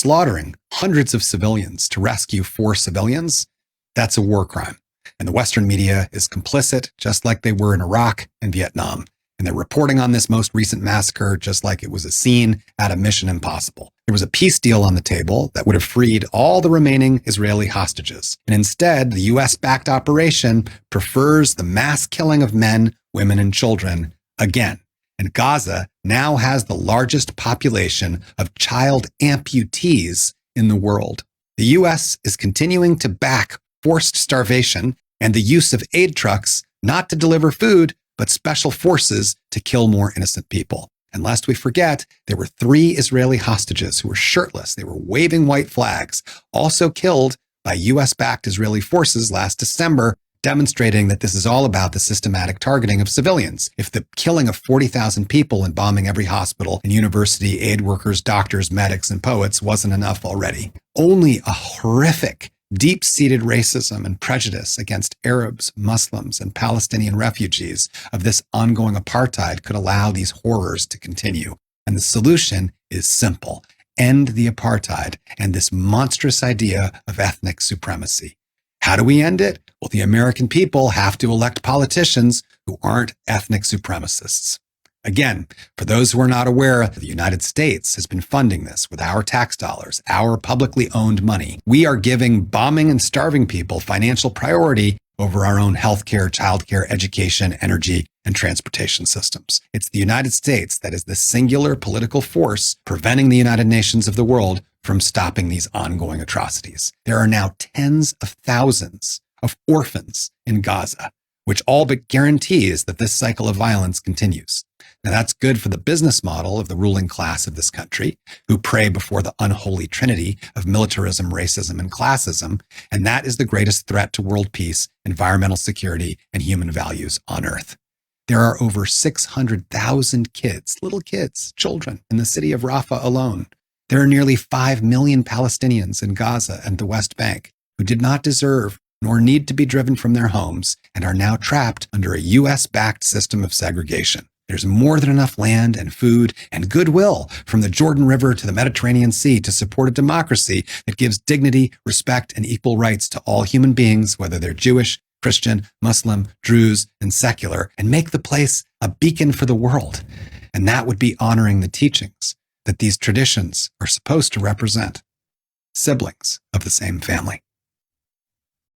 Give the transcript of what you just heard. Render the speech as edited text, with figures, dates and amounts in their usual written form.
slaughtering hundreds of civilians to rescue 4 civilians, that's a war crime. And the Western media is complicit, just like they were in Iraq and Vietnam. And they're reporting on this most recent massacre just like it was a scene out of Mission Impossible. There was a peace deal on the table that would have freed all the remaining Israeli hostages. And instead, the US-backed operation prefers the mass killing of men, women, and children again. And Gaza now has the largest population of child amputees in the world. The US is continuing to back forced starvation and the use of aid trucks not to deliver food, but special forces to kill more innocent people. And lest we forget, there were 3 Israeli hostages who were shirtless. They were waving white flags, also killed by US-backed Israeli forces last December, demonstrating that this is all about the systematic targeting of civilians. If the killing of 40,000 people and bombing every hospital and university, aid workers, doctors, medics, and poets wasn't enough already, only a horrific deep-seated racism and prejudice against Arabs, Muslims, and Palestinian refugees of this ongoing apartheid could allow these horrors to continue. And the solution is simple. End the apartheid and this monstrous idea of ethnic supremacy. How do we end it? Well, the American people have to elect politicians who aren't ethnic supremacists. Again, for those who are not aware, the United States has been funding this with our tax dollars, our publicly owned money. We are giving bombing and starving people financial priority over our own healthcare, childcare, education, energy, and transportation systems. It's the United States that is the singular political force preventing the United Nations of the world from stopping these ongoing atrocities. There are now tens of thousands of orphans in Gaza, which all but guarantees that this cycle of violence continues. Now, that's good for the business model of the ruling class of this country, who pray before the unholy trinity of militarism, racism, and classism, and that is the greatest threat to world peace, environmental security, and human values on Earth. There are over 600,000 kids, little kids, children, in the city of Rafah alone. There are nearly 5 million Palestinians in Gaza and the West Bank who did not deserve nor need to be driven from their homes and are now trapped under a US-backed system of segregation. There's more than enough land and food and goodwill from the Jordan River to the Mediterranean Sea to support a democracy that gives dignity, respect, and equal rights to all human beings, whether they're Jewish, Christian, Muslim, Druze, and secular, and make the place a beacon for the world. And that would be honoring the teachings that these traditions are supposed to represent. Siblings of the same family.